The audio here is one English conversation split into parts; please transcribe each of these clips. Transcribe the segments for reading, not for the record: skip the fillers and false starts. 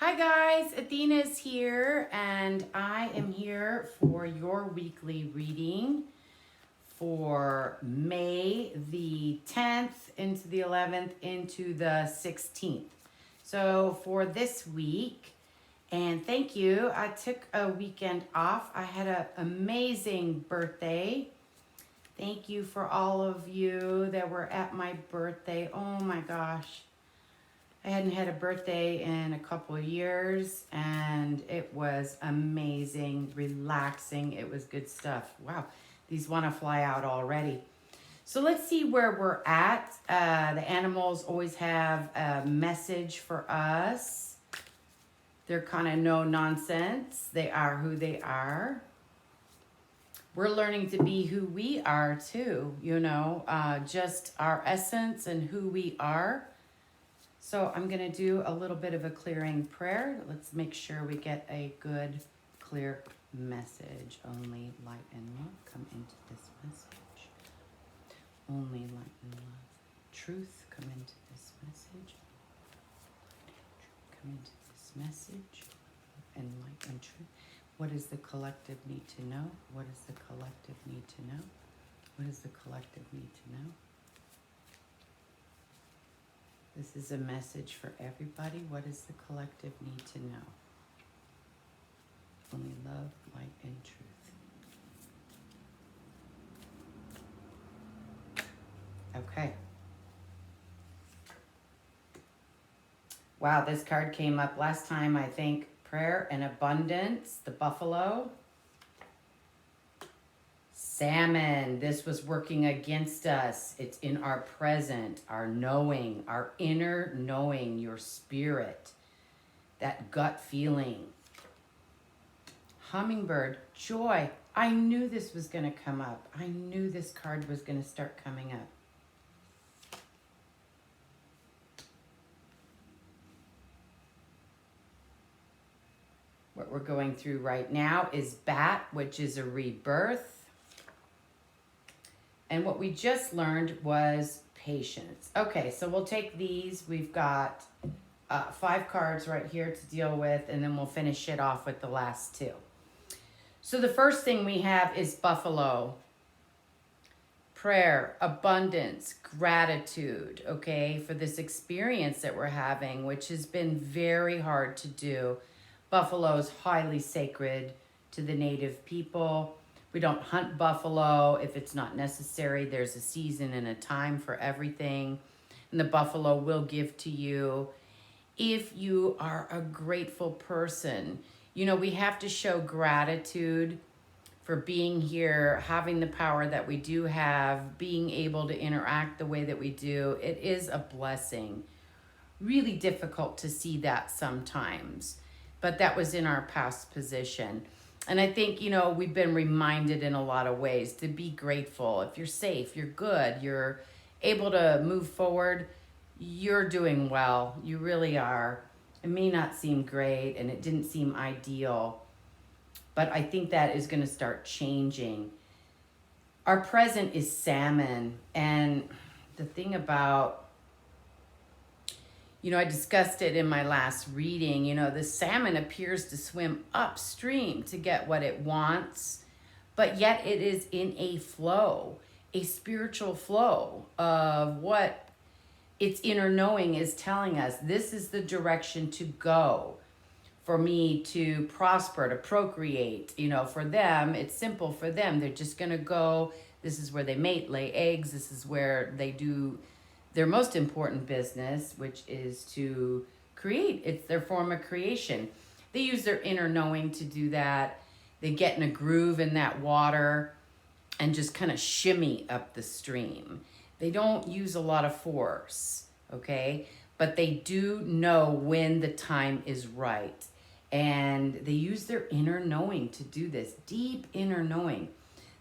Hi guys, Athena's here and I am here for your weekly reading for May the 10th into the 11th into the 16th. So for this week, and thank you, I took a weekend off. I had an amazing birthday. Thank you for all of you that were at my birthday. Oh my gosh. I hadn't had a birthday in a couple of years and it was amazing, relaxing. It was good stuff. Wow, these want to fly out already. So let's see where we're at. The animals always have a message for us. They're kind of no nonsense. They are who they are. We're learning to be who we are too, just our essence and who we are. So I'm going to do a little bit of a clearing prayer. Let's make sure we get a good, clear message. Only light and love come into this message. Only light and love. Truth come into this message. Come into this message. And light and truth. What does the collective need to know? What does the collective need to know? What does the collective need to know? This is a message for everybody. What does the collective need to know? Only love, light, and truth. Okay. Wow, this card came up last time, I think. Prayer and abundance, the buffalo. Salmon, this was working against us. It's in our present, our knowing, our inner knowing, your spirit, that gut feeling. Hummingbird, joy. I knew this was going to come up. I knew this card was going to start coming up. What we're going through right now is bat, which is a rebirth. And what we just learned was patience. Okay, so we'll take these. We've got 5 cards right here to deal with, and then we'll finish it off with the last 2. So the first thing we have is buffalo. Prayer, abundance, gratitude, okay, for this experience that we're having, which has been very hard to do. Buffalo is highly sacred to the native people. We don't hunt buffalo if it's not necessary. There's a season and a time for everything. And the buffalo will give to you if you are a grateful person. You know, we have to show gratitude for being here, having the power that we do have, being able to interact the way that we do. It is a blessing. Really difficult to see that sometimes, but that was in our past position. And I think, we've been reminded in a lot of ways to be grateful. If you're safe, you're good, you're able to move forward, you're doing well. You really are. It may not seem great and it didn't seem ideal, but I think that is going to start changing. Our present is salmon. And the thing about, I discussed it in my last reading, the salmon appears to swim upstream to get what it wants, but yet it is in a flow, a spiritual flow of what its inner knowing is telling us. This is the direction to go for me to prosper, to procreate. For them, it's simple for them. They're just going to go. This is where they mate, lay eggs. This is where they do their most important business, which is to create. It's their form of creation. They use their inner knowing to do that. They get in a groove in that water and just kind of shimmy up the stream. They don't use a lot of force, okay? But they do know when the time is right. And they use their inner knowing to do this, deep inner knowing.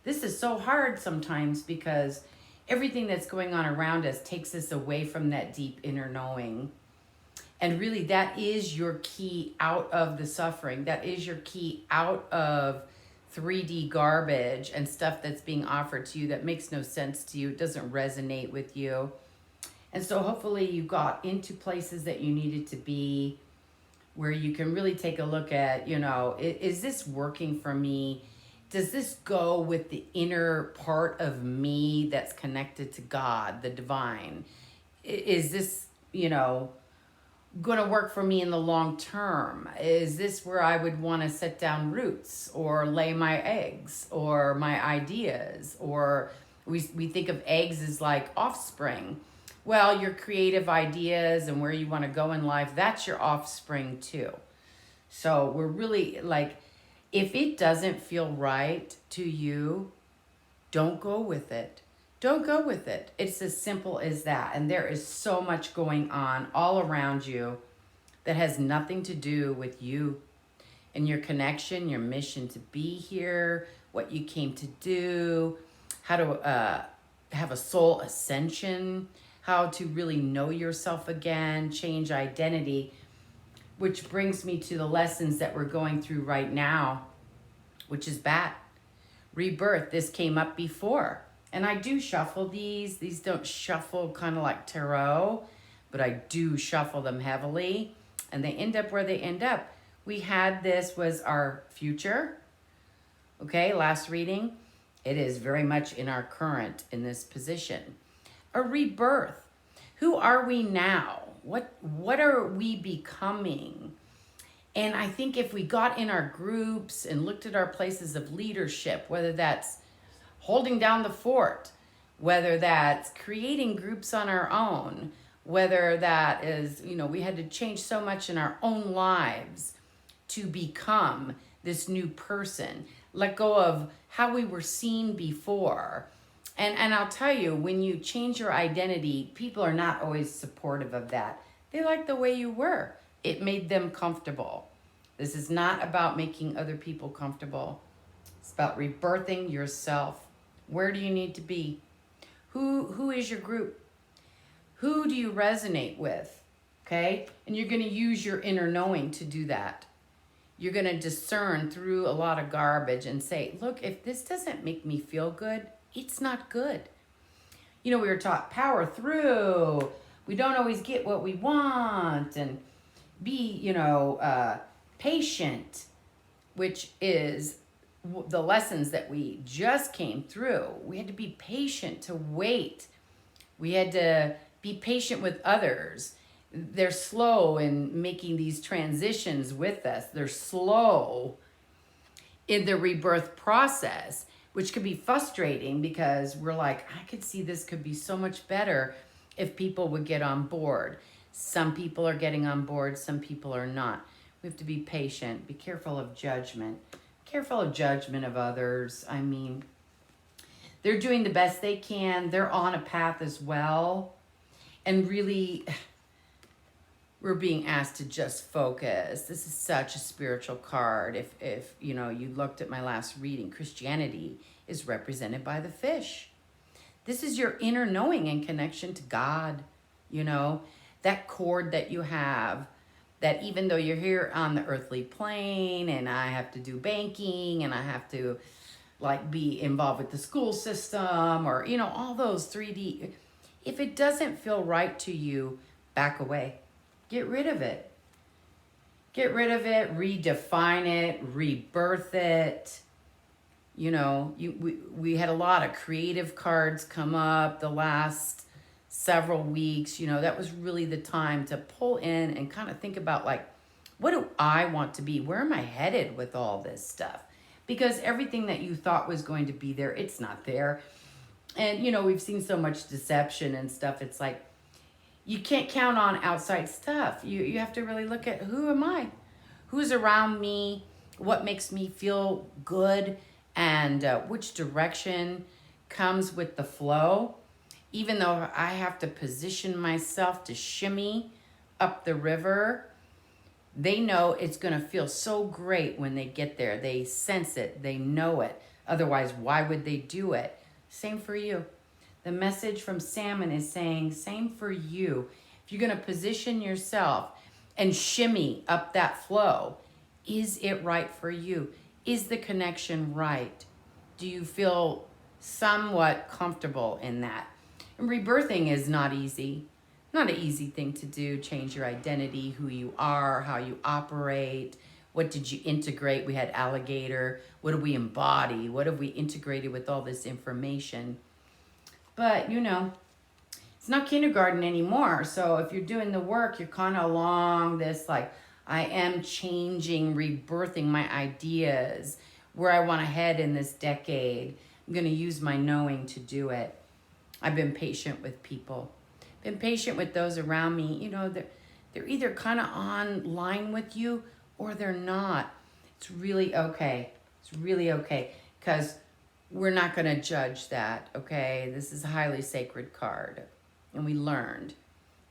This is so hard sometimes because everything that's going on around us takes us away from that deep inner knowing. And really, that is your key out of the suffering. That is your key out of 3D garbage and stuff that's being offered to you that makes no sense to you. It doesn't resonate with you. And so hopefully you got into places that you needed to be. where you can really take a look at, is this working for me? Does this go with the inner part of me that's connected to God, the divine? Is this, going to work for me in the long term? Is this where I would want to set down roots or lay my eggs or my ideas? Or we think of eggs as like offspring. Well, your creative ideas and where you want to go in life, that's your offspring too. So we're really like, if it doesn't feel right to you, don't go with it. Don't go with it. It's as simple as that. And there is so much going on all around you that has nothing to do with you and your connection, your mission to be here, what you came to do, how to have a soul ascension, how to really know yourself again, change identity, which brings me to the lessons that we're going through right now, which is bat, rebirth. This came up before. And I do shuffle these. These don't shuffle kind of like tarot, but I do shuffle them heavily. And they end up where they end up. We had this was our future. Okay, last reading. It is very much in our current in this position. A rebirth. Who are we now? What are we becoming? And I think if we got in our groups and looked at our places of leadership, whether that's holding down the fort, whether that's creating groups on our own, whether that is, we had to change so much in our own lives to become this new person, let go of how we were seen before. And I'll tell you, when you change your identity, people are not always supportive of that. They like the way you were. It made them comfortable. This is not about making other people comfortable. It's about rebirthing yourself. Where do you need to be? Who is your group? Who do you resonate with? Okay? And you're going to use your inner knowing to do that. You're going to discern through a lot of garbage and say, look, if this doesn't make me feel good, it's not good. We were taught power through. We don't always get what we want, and be, patient, which is the lessons that we just came through. We had to be patient to wait. We had to be patient with others. They're slow in making these transitions with us. They're slow in the rebirth process, which could be frustrating because we're like, I could see this could be so much better if people would get on board. Some people are getting on board, some people are not. We have to be patient, be careful of judgment. Careful of judgment of others. I mean, they're doing the best they can. They're on a path as well. And really, we're being asked to just focus. This is such a spiritual card. If you looked at my last reading, Christianity is represented by the fish. This is your inner knowing and connection to God. That cord that you have, that even though you're here on the earthly plane and I have to do banking and I have to be involved with the school system or, all those 3D, if it doesn't feel right to you, back away. Get rid of it. Get rid of it, redefine it, rebirth it. We had a lot of creative cards come up the last several weeks. That was really the time to pull in and kind of think about what do I want to be? Where am I headed with all this stuff? Because everything that you thought was going to be there, it's not there. And, we've seen so much deception and stuff. It's like, you can't count on outside stuff. You have to really look at, who am I? Who's around me? What makes me feel good? And which direction comes with the flow? Even though I have to position myself to shimmy up the river, they know it's going to feel so great when they get there. They sense it. They know it. Otherwise, why would they do it? Same for you. The message from Salmon is saying, same for you. If you're going to position yourself and shimmy up that flow, is it right for you? Is the connection right? Do you feel somewhat comfortable in that? And rebirthing is not easy. Not an easy thing to do, change your identity, who you are, how you operate. What did you integrate? We had alligator. What do we embody? What have we integrated with all this information? But, it's not kindergarten anymore. So if you're doing the work, you're kind of along this, like, I am changing, rebirthing my ideas, where I want to head in this decade. I'm going to use my knowing to do it. I've been patient with people. Been patient with those around me. They're either kind of on line with you or they're not. It's really okay. It's really okay, because we're not going to judge that, okay? This is a highly sacred card. And we learned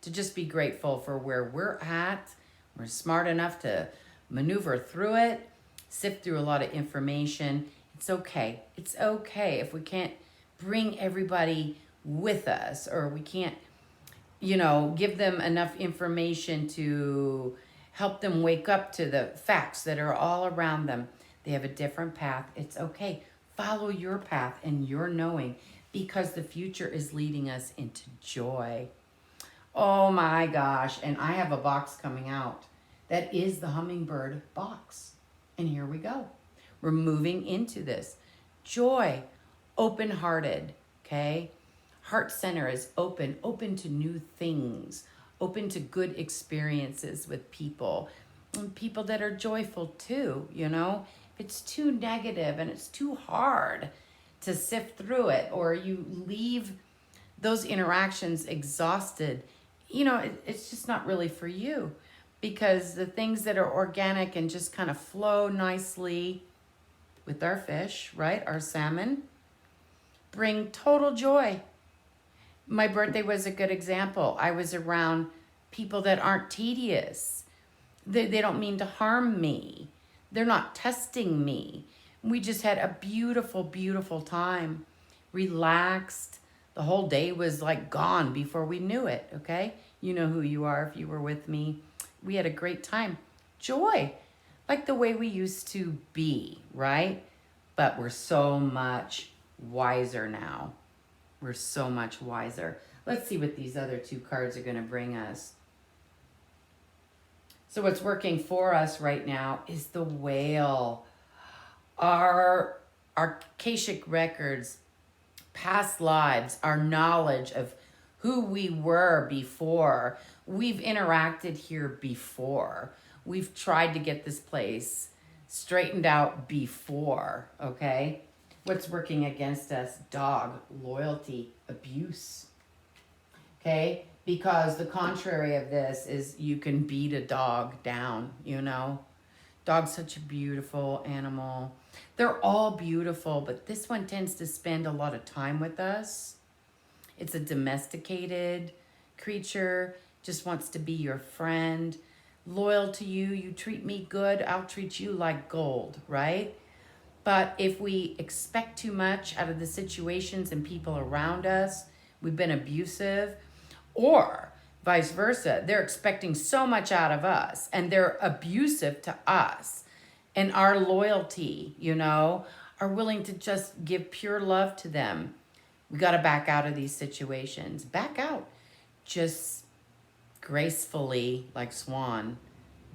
to just be grateful for where we're at. We're smart enough to maneuver through it, sift through a lot of information. It's okay. It's okay if we can't bring everybody with us, or we can't, give them enough information to help them wake up to the facts that are all around them. They have a different path. It's okay. Follow your path and your knowing, because the future is leading us into joy. Oh my gosh. And I have a box coming out that is the Hummingbird box. And here we go. We're moving into this. Joy, open-hearted, okay? Heart center is open to new things, open to good experiences with people, and people that are joyful too, If it's too negative and it's too hard to sift through it, or you leave those interactions exhausted, it's just not really for you, because the things that are organic and just kind of flow nicely with our fish, right? Our salmon, bring total joy. My birthday was a good example. I was around people that aren't tedious. They don't mean to harm me. They're not testing me. We just had a beautiful, beautiful time. Relaxed. The whole day was like gone before we knew it, okay? You know who you are if you were with me. We had a great time. Joy. Like the way we used to be, right? But we're so much wiser now. We're so much wiser. Let's see what these other two cards are going to bring us. So what's working for us right now is the whale. Our Akashic records, past lives, our knowledge of who we were before. We've interacted here before. We've tried to get this place straightened out before, okay? What's working against us? Dog, loyalty, abuse, okay? Because the contrary of this is you can beat a dog down, Dog's such a beautiful animal. They're all beautiful, but this one tends to spend a lot of time with us. It's a domesticated creature, just wants to be your friend, loyal to you. You treat me good, I'll treat you like gold, right? But if we expect too much out of the situations and people around us, we've been abusive, or vice versa, they're expecting so much out of us and they're abusive to us, and our loyalty, are willing to just give pure love to them. We got to back out of these situations. Back out. Just gracefully, like swan,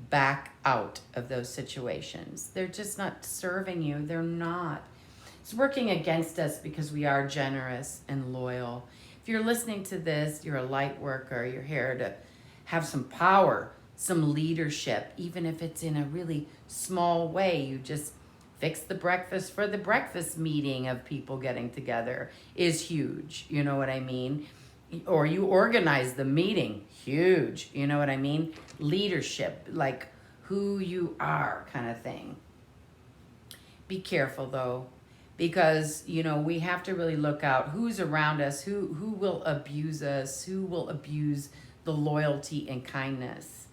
back out of those situations. They're just not serving you. They're not. It's working against us because we are generous and loyal. If you're listening to this, you're a light worker. You're here to have some power, some leadership, even if it's in a really small way. You just fix the breakfast for the breakfast meeting of people getting together is huge. You know what I mean? Or you organize the meeting. Huge. You know what I mean? Leadership, like who you are kind of thing. Be careful though, because, we have to really look out who's around us, who will abuse us, who will abuse the loyalty and kindness.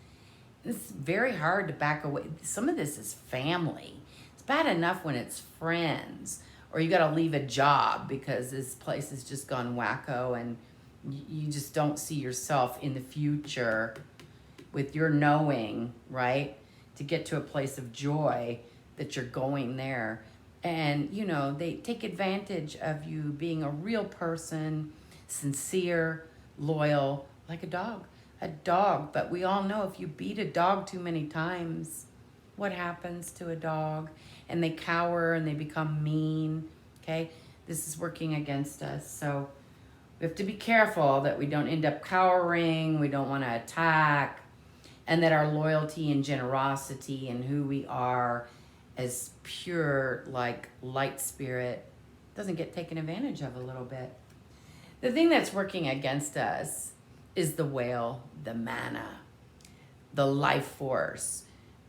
It's very hard to back away. Some of this is family. It's bad enough when it's friends, or you got to leave a job because this place has just gone wacko and you just don't see yourself in the future with your knowing, right? To get to a place of joy that you're going there. And, they take advantage of you being a real person, sincere, loyal, like a dog. A dog, but we all know if you beat a dog too many times, what happens to a dog? And they cower and they become mean, okay? This is working against us. So we have to be careful that we don't end up cowering, we don't want to attack, and that our loyalty and generosity and who we are as pure, like light spirit, doesn't get taken advantage of a little bit. The thing that's working against us is the whale, the mana, the life force.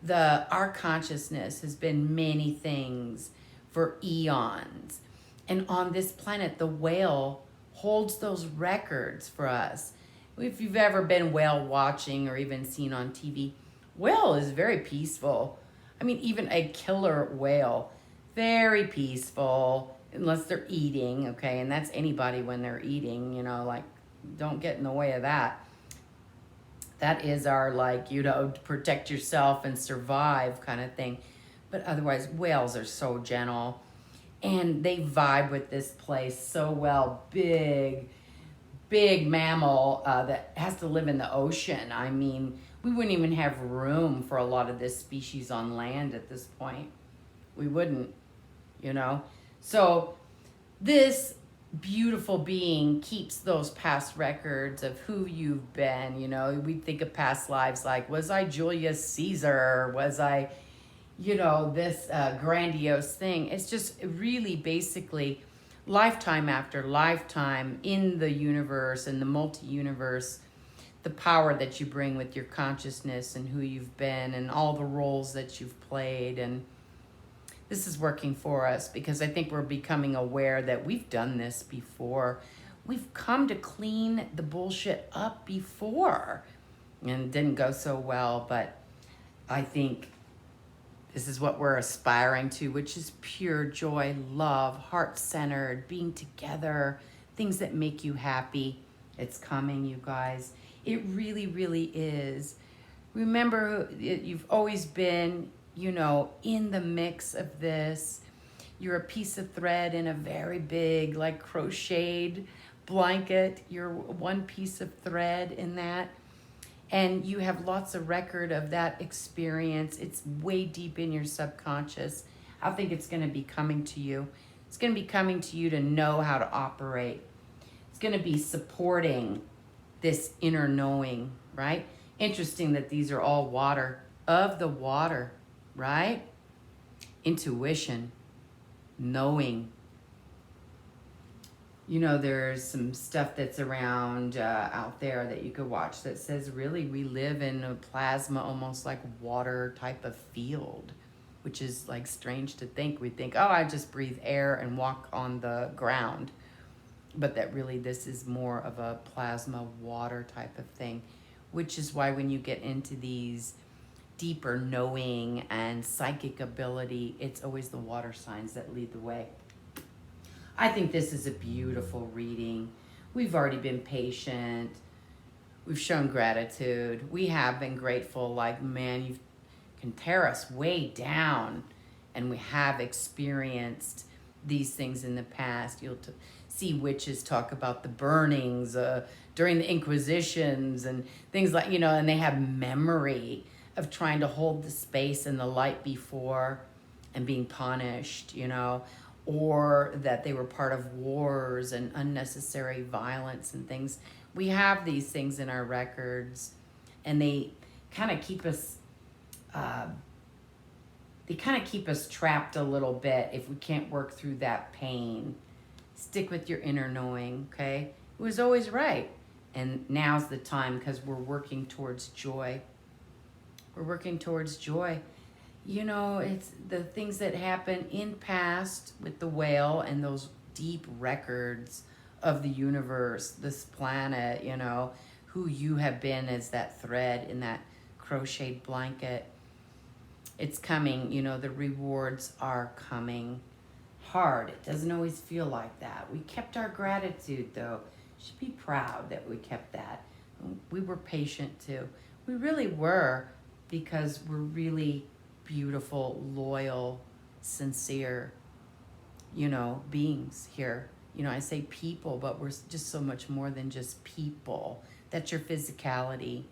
Our consciousness has been many things for eons. And on this planet, the whale holds those records for us. If you've ever been whale watching or even seen on TV, whale is very peaceful. I mean, even a killer whale, very peaceful, unless they're eating, okay? And that's anybody when they're eating, you know, like, don't get in the way of that. That is our, like, you know, protect yourself and survive kind of thing. But otherwise, whales are so gentle. And they vibe with this place so well. Big mammal that has to live in the ocean. I mean, we wouldn't even have room for a lot of this species on land at this point. We wouldn't, you know. So this beautiful being keeps those past records of who you've been. You know, we think of past lives like, was I Julius Caesar? Was I, you know, this grandiose thing? It's just really basically lifetime after lifetime in the universe and the multi-universe, the power that you bring with your consciousness and who you've been and all the roles that you've played. And this is working for us because I think we're becoming aware that we've done this before. We've come to clean the bullshit up before, and it didn't go so well, but I think this is what we're aspiring to, which is pure joy, love, heart-centered, being together, things that make you happy. It's coming, you guys. It really, really is. Remember, you've always been, you know, in the mix of this. You're a piece of thread in a very big, like, crocheted blanket. You're one piece of thread in that. And you have lots of record of that experience. It's way deep in your subconscious. I think it's going to be coming to you. It's going to be coming to you to know how to operate. It's going to be supporting this inner knowing, right? Interesting that these are all water, of the water, right? Intuition, knowing. You know, there's some stuff that's around out there that you could watch that says really we live in a plasma, almost like water type of field, which is like strange to think. We think, oh, I just breathe air and walk on the ground. But that really this is more of a plasma water type of thing, which is why when you get into these deeper knowing and psychic ability, it's always the water signs that lead the way. I think this is a beautiful reading. We've already been patient. We've shown gratitude. We have been grateful, like, man, you can tear us way down. And we have experienced these things in the past. You'll see witches talk about the burnings during the Inquisitions and things like, you know, and they have memory of trying to hold the space and the light before and being punished, you know, or that they were part of wars and unnecessary violence and things. We have these things in our records, and they kind of keep us trapped a little bit if we can't work through that pain. Stick with your inner knowing, okay? It was always right. And now's the time because we're working towards joy. We're working towards joy. You know, it's the things that happen in past with the whale and those deep records of the universe, this planet, you know, who you have been as that thread in that crocheted blanket. It's coming, you know, the rewards are coming hard. It doesn't always feel like that. We kept our gratitude, though. Should be proud that we kept that. We were patient, too. We really were, because we're really beautiful, loyal, sincere, you know, beings here. You know, I say people, but we're just so much more than just people. That's your physicality.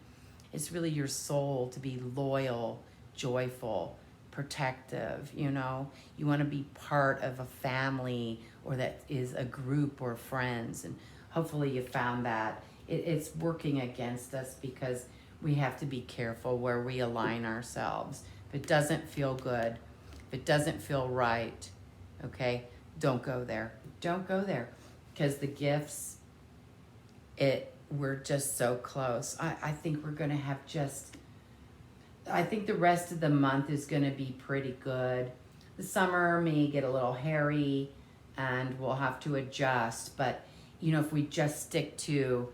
It's really your soul to be loyal, joyful, protective, you know. You want to be part of a family, or that is a group or friends. And hopefully you found that. It's working against us because we have to be careful where we align ourselves. If it doesn't feel good, if it doesn't feel right, okay, don't go there. Don't go there. Because the gifts, we're just so close. I think we're going to have I think the rest of the month is going to be pretty good. The summer may get a little hairy and we'll have to adjust. But, you know, if we just stick to,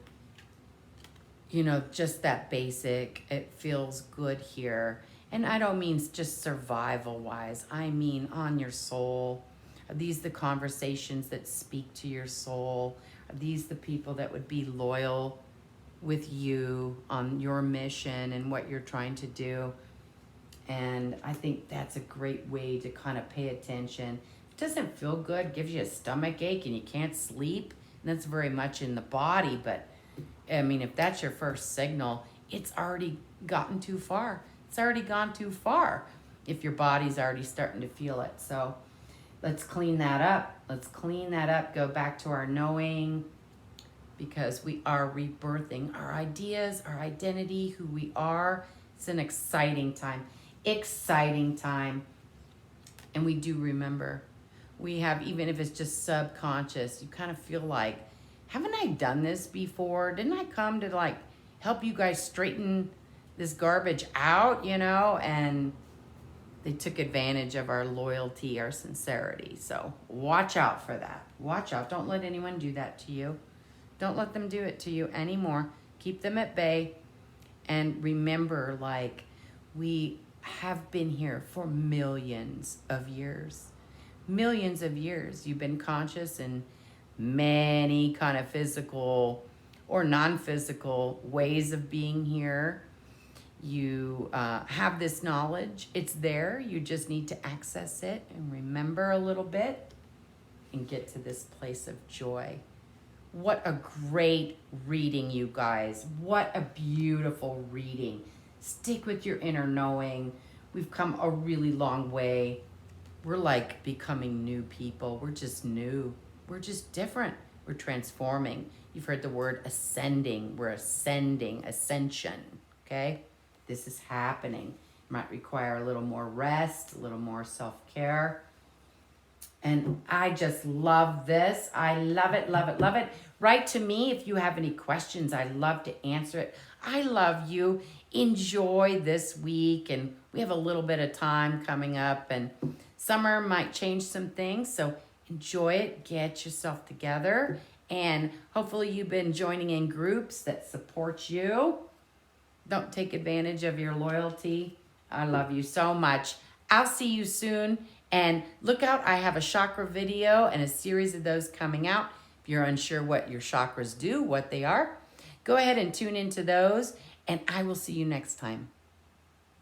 you know, just that basic, it feels good here. And I don't mean just survival-wise. I mean on your soul. Are these the conversations that speak to your soul? Are these the people that would be loyal with you on your mission and what you're trying to do? And I think that's a great way to kind of pay attention. If it doesn't feel good, gives you a stomach ache and you can't sleep, and that's very much in the body. But I mean, if that's your first signal, it's already gotten too far. It's already gone too far if your body's already starting to feel it. So let's clean that up. Let's clean that up. Go back to our knowing, because we are rebirthing our ideas, our identity, who we are. It's an exciting time. Exciting time. And we do remember. We have, even if it's just subconscious, you kind of feel like, haven't I done this before? Didn't I come to like help you guys straighten this garbage out, you know? And they took advantage of our loyalty, our sincerity. So watch out for that. Watch out. Don't let anyone do that to you. Don't let them do it to you anymore. Keep them at bay. And remember, like, we have been here for millions of years. Millions of years. You've been conscious in many kind of physical or non-physical ways of being here. You have this knowledge. It's there. You just need to access it and remember a little bit and get to this place of joy. What a great reading, you guys. What a beautiful reading. Stick with your inner knowing. We've come a really long way. We're like becoming new people. We're just new. We're just different. We're transforming. You've heard the word ascending. We're ascending, ascension, okay? This is happening. It might require a little more rest, a little more self-care. And I just love this. I love it, love it, love it. Write to me if you have any questions. I'd love to answer it. I love you. Enjoy this week. And we have a little bit of time coming up. And summer might change some things. So enjoy it. Get yourself together. And hopefully you've been joining in groups that support you. Don't take advantage of your loyalty. I love you so much. I'll see you soon. And look out, I have a chakra video and a series of those coming out. If you're unsure what your chakras do, what they are, go ahead and tune into those. And I will see you next time.